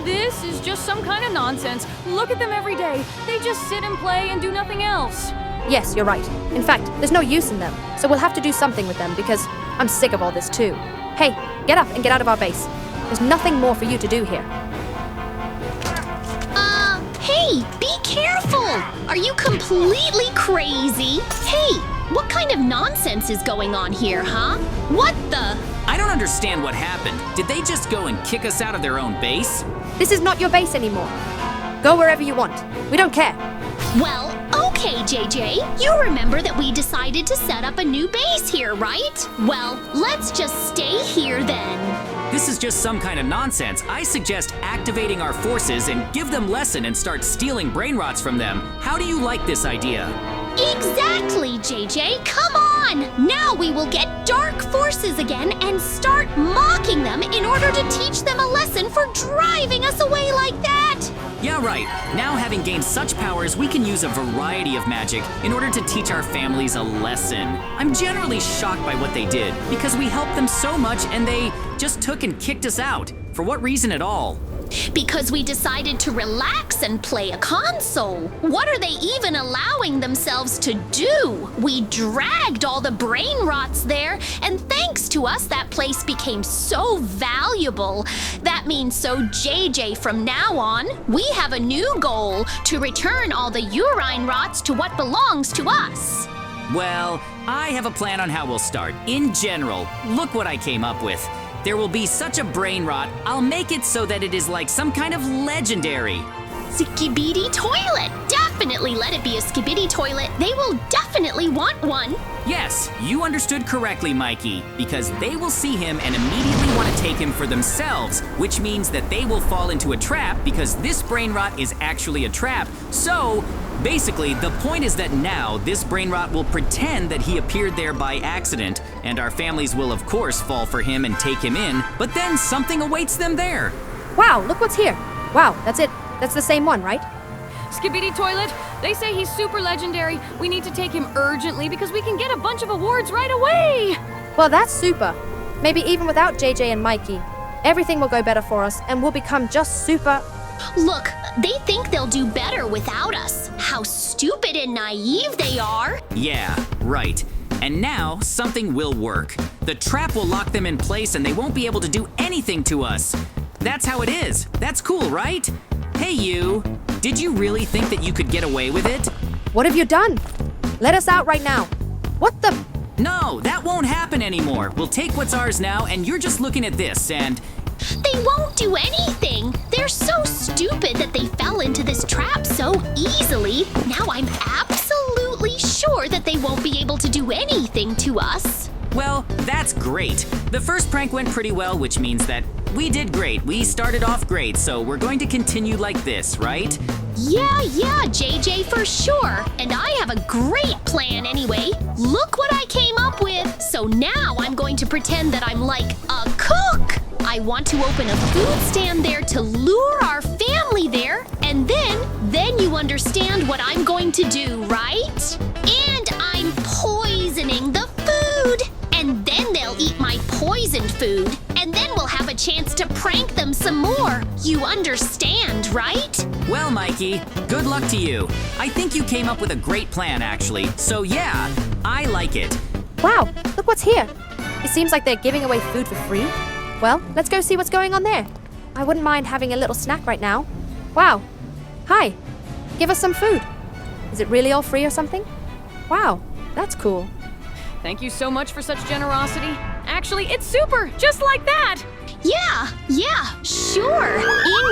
This is just some kind of nonsense. Look at them every day. They just sit and play and do nothing else. Yes, you're right. In fact, there's no use in them, so we'll have to do something with them because I'm sick of all this too. Hey, get up and get out of our base. There's nothing more for you to do here. Hey, be careful! Are you completely crazy? Hey, what kind of nonsense is going on here, huh? What the? I don't understand what happened. Did they just go and kick us out of their own base? This is not your base anymore. Go wherever you want. We don't care. Well, okay, JJ. You remember that we decided to set up a new base here, right? Well, let's just stay here then. This is just some kind of nonsense. I suggest activating our forces and give them lesson and start stealing Brainrots from them. How do you like this idea? Exactly, JJ. Come on! Now we will get dark forces again and start mocking them in order to teach them a lesson for driving us away like that. Yeah, right. Now having gained such powers, we can use a variety of magic in order to teach our families a lesson. I'm generally shocked by what they did because we helped them so much and they just took and kicked us out. For what reason at all? Because we decided to relax and play a console. What are they even allowing themselves to do? We dragged all the Brainrots there, and thanks to us, that place became so valuable. That means so JJ, from now on, we have a new goal to return all the urine rots to what belongs to us. Well, I have a plan on how we'll start. In general, look what I came up with. There will be such a brain rot, I'll make it so that it is like some kind of legendary. Skibidi toilet! Definitely let it be a skibidi toilet. They will definitely want one. Yes, you understood correctly, Mikey, because they will see him and immediately want to take him for themselves, which means that they will fall into a trap because this brain rot is actually a trap. So, basically, the point is that now this brain rot will pretend that he appeared there by accident, and our families will of course fall for him and take him in, but then something awaits them there. Wow, look what's here. Wow, that's it. That's the same one, right? Skibidi Toilet, they say he's super legendary. We need to take him urgently because we can get a bunch of awards right away. Well, that's super. Maybe even without JJ and Mikey, everything will go better for us and we'll become just super. Look, they think they'll do better without us. How stupid and naive they are. Yeah, right. And now something will work. The trap will lock them in place and they won't be able to do anything to us. That's how it is. That's cool, right? Hey you, did you really think that you could get away with it? What have you done? Let us out right now. What the? No, that won't happen anymore. We'll take what's ours now and you're just looking at this and... They won't do anything. They're so stupid that they fell into this trap so easily. Now I'm absolutely sure that they won't be able to do anything to us. Well, that's great. The first prank went pretty well, which means that we did great. We started off great, so we're going to continue like this, right? Yeah, JJ, for sure. And I have a great plan anyway. Look what I came up with. So now I'm going to pretend that I'm like a cook. I want to open a food stand there to lure our family there, and then you understand what I'm going to do, right? And I'm poisoning the food, and then they'll eat my poisoned food, and then we'll have a chance to prank them some more. You understand, right? Well, Mikey, good luck to you. I think you came up with a great plan, actually. So yeah, I like it. Wow, look what's here. It seems like they're giving away food for free. Well, let's go see what's going on there. I wouldn't mind having a little snack right now. Wow. Hi. Give us some food. Is it really all free or something? Wow, that's cool. Thank you so much for such generosity. Actually, it's super, just like that. Yeah, sure.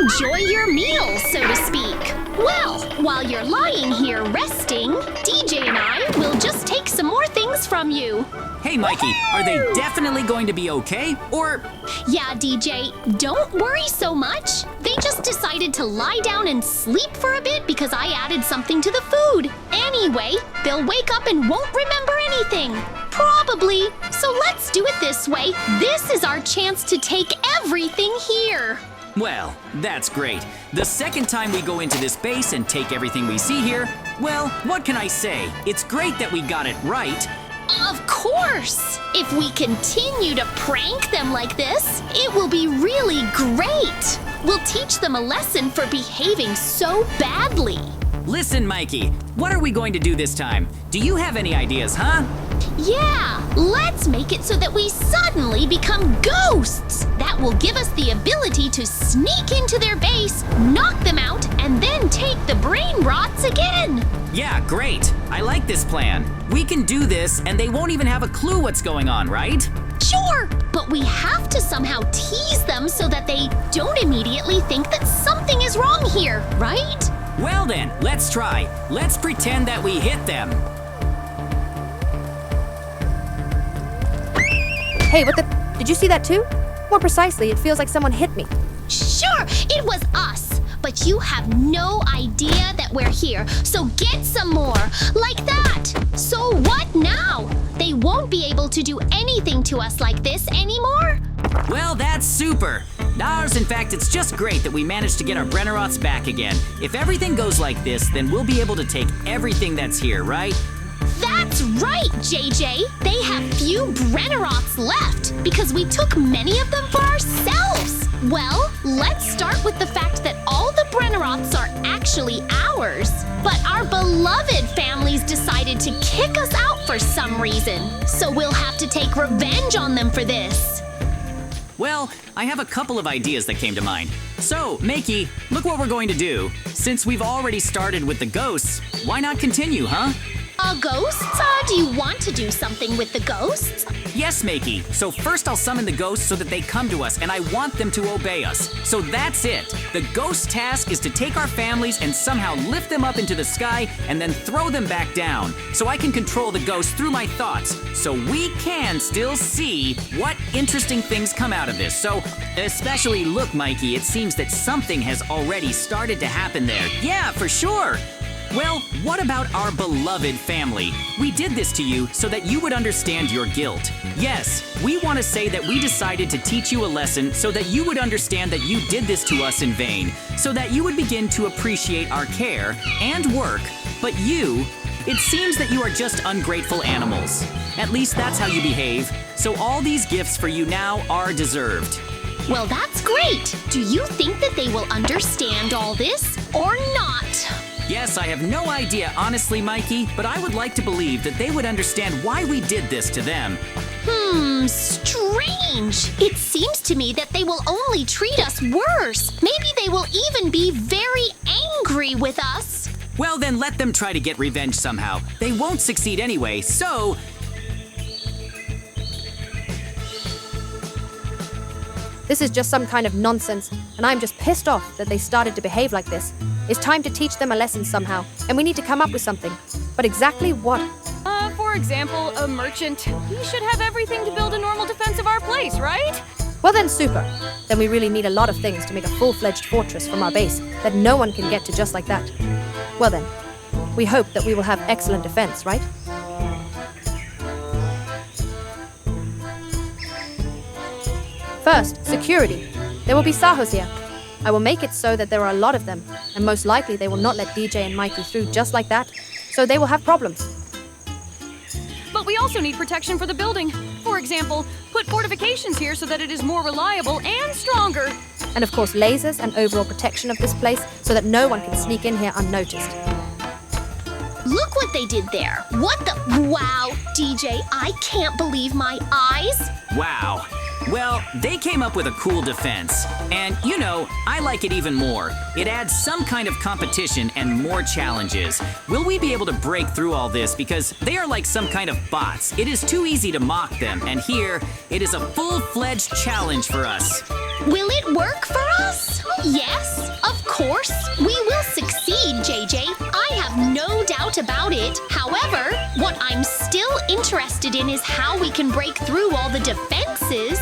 Enjoy your meal, so to speak. Well, while you're lying here resting, DJ and I will just take some more things from you. Hey, Mikey, are they definitely going to be okay? Or... Yeah, DJ, don't worry so much. They just decided to lie down and sleep for a bit because I added something to the food. Anyway, they'll wake up and won't remember anything. Probably. So let's do it this way. This is our chance to take everything here. Well, that's great. The second time we go into this base and take everything we see here, well, what can I say? It's great that we got it right. Of course! If we continue to prank them like this, it will be really great. We'll teach them a lesson for behaving so badly. Listen, Mikey, what are we going to do this time? Do you have any ideas, huh? Yeah, let's make it so that we suddenly become ghosts. That will give us the ability to sneak into their base, knock them out, and then take the Brainrots again. Yeah, great. I like this plan. We can do this, and they won't even have a clue what's going on, right? Sure, but we have to somehow tease them so that they don't immediately think that something is wrong here, right? Well then, let's try. Let's pretend that we hit them. Hey, what the? Did you see that too? More precisely, it feels like someone hit me. Sure, it was us. But you have no idea that we're here, so get some more, like that. So what now? They won't be able to do anything to us like this anymore? Well, that's super. Nars, in fact, it's just great that we managed to get our Brainrots back again. If everything goes like this, then we'll be able to take everything that's here, right? That's right, JJ. They have few Brainrots left because we took many of them for ourselves. Well, let's start with the fact that all the Brainrots are actually ours. But our beloved families decided to kick us out for some reason. So we'll have to take revenge on them for this. Well, I have a couple of ideas that came to mind. So, Mikey, look what we're going to do. Since we've already started with the ghosts, why not continue, huh? Ghosts? Do you want to do something with the ghosts? Yes, Mikey. So first I'll summon the ghosts so that they come to us, and I want them to obey us. So that's it. The ghost task is to take our families and somehow lift them up into the sky and then throw them back down. So I can control the ghosts through my thoughts. So we can still see what interesting things come out of this. So especially look, Mikey, it seems that something has already started to happen there. Yeah, for sure. Well, what about our beloved family? We did this to you so that you would understand your guilt. Yes, we want to say that we decided to teach you a lesson so that you would understand that you did this to us in vain, so that you would begin to appreciate our care and work. But you, it seems that you are just ungrateful animals. At least that's how you behave. So all these gifts for you now are deserved. Well, that's great. Do you think that they will understand all this or not? Yes, I have no idea, honestly, Mikey, but I would like to believe that they would understand why we did this to them. Strange. It seems to me that they will only treat us worse. Maybe they will even be very angry with us. Well, then let them try to get revenge somehow. They won't succeed anyway, so... This is just some kind of nonsense, and I'm just pissed off that they started to behave like this. It's time to teach them a lesson somehow, and we need to come up with something. But exactly what? For example, a merchant. He should have everything to build a normal defense of our place, right? Well then, super. Then we really need a lot of things to make a full-fledged fortress from our base that no one can get to just like that. Well then, we hope that we will have excellent defense, right? First, security. There will be Sahos here. I will make it so that there are a lot of them, and most likely they will not let DJ and Mikey through just like that, so they will have problems. But we also need protection for the building. For example, put fortifications here so that it is more reliable and stronger. And of course lasers and overall protection of this place so that no one can sneak in here unnoticed. Look what they did there. What the? Wow, DJ, I can't believe my eyes. Wow. Well, they came up with a cool defense. And, you know, I like it even more. It adds some kind of competition and more challenges. Will we be able to break through all this? Because they are like some kind of bots. It is too easy to mock them. And here, it is a full-fledged challenge for us. Will it work for us? Yes, of course. We will succeed, JJ. I have no doubt about it. However, what I'm still interested in is how we can break through all the defenses.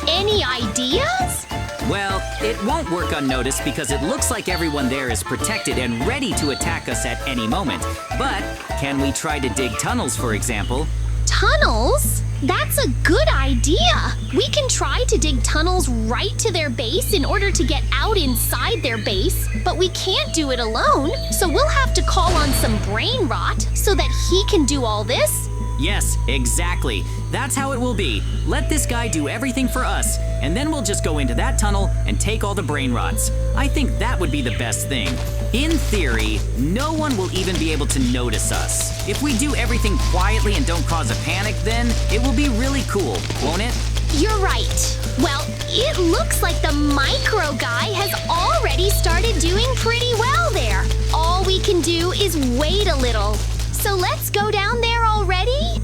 Any ideas? Well, it won't work unnoticed because it looks like everyone there is protected and ready to attack us at any moment. But can we try to dig tunnels, for example? Tunnels? That's a good idea. We can try to dig tunnels right to their base in order to get out inside their base, but we can't do it alone, so we'll have to call on some Brainrot so that he can do all this. Yes, exactly. That's how it will be. Let this guy do everything for us, and then we'll just go into that tunnel and take all the brain rots. I think that would be the best thing. In theory, no one will even be able to notice us. If we do everything quietly and don't cause a panic, then it will be really cool, won't it? You're right. Well, it looks like the micro guy has already started doing pretty well there. All we can do is wait a little. So let's go down there already?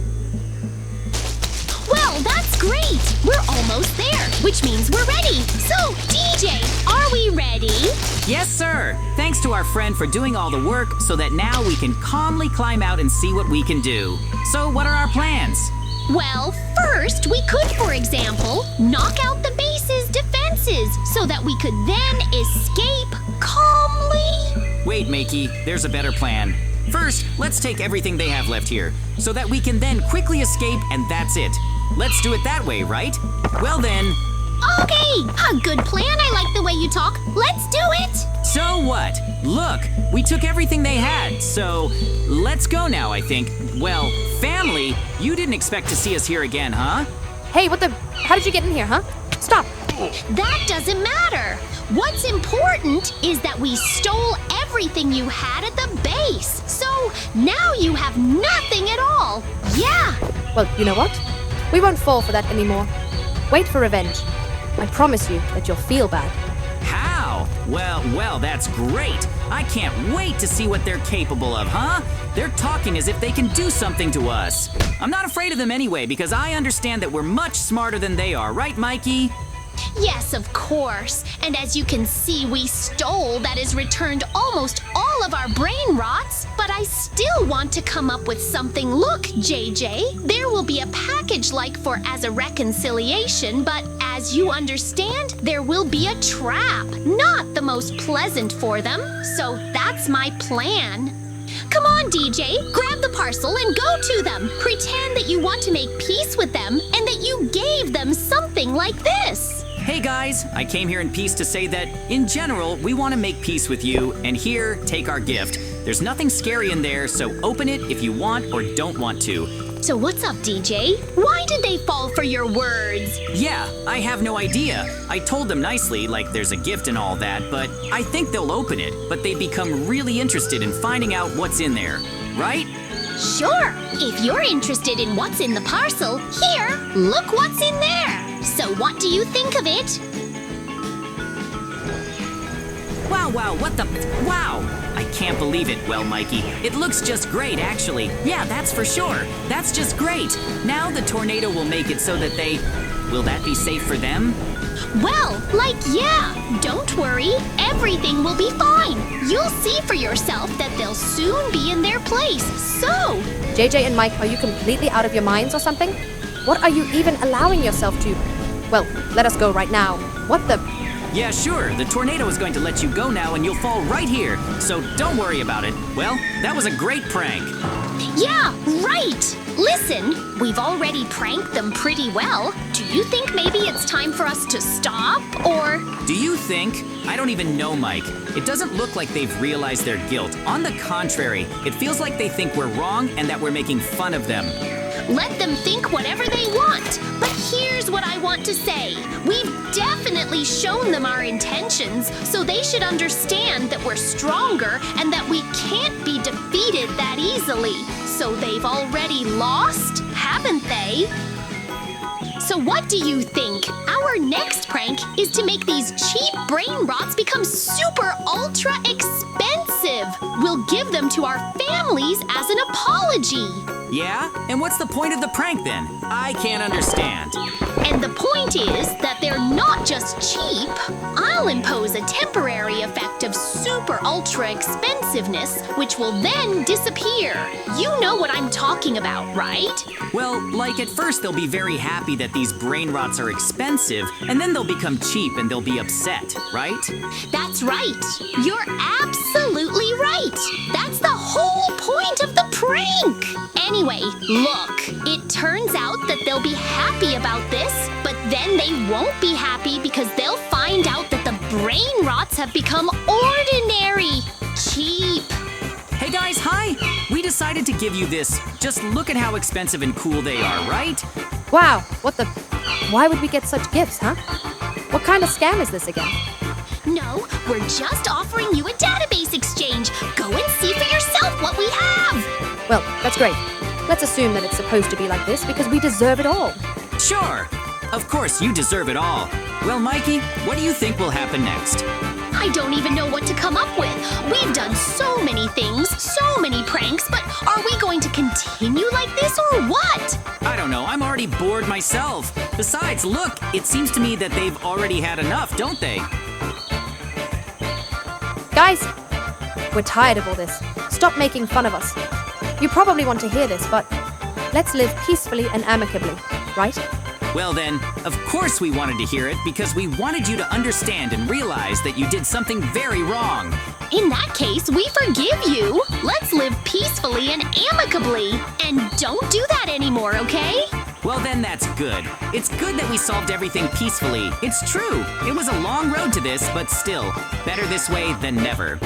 Well, that's great. We're almost there, which means we're ready. So, DJ, are we ready? Yes, sir. Thanks to our friend for doing all the work so that now we can calmly climb out and see what we can do. So, what are our plans? Well, first, we could, for example, knock out the base's defenses so that we could then escape calmly. Wait, Mikey, there's a better plan. First, let's take everything they have left here so that we can then quickly escape, and that's it. Let's do it that way, right? Well then... Okay, a good plan. I like the way you talk. Let's do it. So what? Look, we took everything they had, so let's go now, I think. Well, family, you didn't expect to see us here again, huh? Hey, what the? How did you get in here, huh? Stop. That doesn't matter. What's important is that we stole everything you had at the base. So now you have nothing at all. Yeah. Well, you know what? We won't fall for that anymore. Wait for revenge. I promise you that you'll feel bad. How? Well, that's great. I can't wait to see what they're capable of, huh? They're talking as if they can do something to us. I'm not afraid of them anyway, because I understand that we're much smarter than they are, right, Mikey? Yes, of course. And as you can see, we stole, that is, returned almost all of our brain rots. But I still want to come up with something. Look, JJ, there will be a package like for as a reconciliation, but as you understand, there will be a trap. Not the most pleasant for them. So that's my plan. Come on, DJ, grab the parcel and go to them. Pretend that you want to make peace with them and that you gave them something like this. Hey guys, I came here in peace to say that, in general, we want to make peace with you, and here, take our gift. There's nothing scary in there, so open it if you want or don't want to. So what's up, DJ? Why did they fall for your words? Yeah, I have no idea. I told them nicely, like there's a gift and all that, but I think they'll open it, but they become really interested in finding out what's in there, right? Sure. If you're interested in what's in the parcel, here, look what's in there. So what do you think of it? Wow, what the... Wow! I can't believe it. Well, Mikey, it looks just great, actually. Yeah, that's for sure. That's just great. Now the tornado will make it so that they... Will that be safe for them? Well, yeah. Don't worry. Everything will be fine. You'll see for yourself that they'll soon be in their place. So... JJ and Mike, are you completely out of your minds or something? What are you even allowing yourself to? Well, let us go right now. What the... Yeah, sure. The tornado is going to let you go now and you'll fall right here. So don't worry about it. Well, that was a great prank. Yeah, right. Listen, we've already pranked them pretty well. Do you think maybe it's time for us to stop, or... Do you think? I don't even know, Mike. It doesn't look like they've realized their guilt. On the contrary, it feels like they think we're wrong and that we're making fun of them. Let them think whatever they want. But here's what I want to say. We've definitely shown them our intentions, so they should understand that we're stronger and that we can't be defeated that easily. So they've already lost, haven't they? So what do you think? Our next prank is to make these cheap brain rots become super ultra expensive. We'll give them to our families as an apology. Yeah? And what's the point of the prank then? I can't understand. And the point is that they're not just cheap. I'll impose a temporary effect of super ultra expensiveness, which will then disappear. You know what I'm talking about, right? Well, like at first they'll be very happy that these brain rots are expensive, and then they'll become cheap and they'll be upset, right? That's right. You're absolutely right. That's the whole point of the prank. Anyway, look, it turns out that they'll be happy about this, but then they won't be happy because they'll find out that the brain rots have become ordinary, cheap. Hey Hey guys, hi! We decided to give you this. Just look at how expensive and cool they are, right? Wow, what the... Why would we get such gifts, huh? What kind of scam is this again? No, we're just offering you a database exchange. Go and see for yourself what we have. Well, that's great. Let's assume that it's supposed to be like this because we deserve it all. Sure! Of course, you deserve it all. Well, Mikey, what do you think will happen next? I don't even know what to come up with. We've done so many things, so many pranks, but are we going to continue like this or what? I don't know, I'm already bored myself. Besides, look, it seems to me that they've already had enough, don't they? Guys, we're tired of all this. Stop making fun of us. You probably want to hear this, but let's live peacefully and amicably, right? Well then, of course we wanted to hear it because we wanted you to understand and realize that you did something very wrong. In that case, we forgive you. Let's live peacefully and amicably. And don't do that anymore, okay? Well then, that's good. It's good that we solved everything peacefully. It's true. It was a long road to this, but still, better this way than never.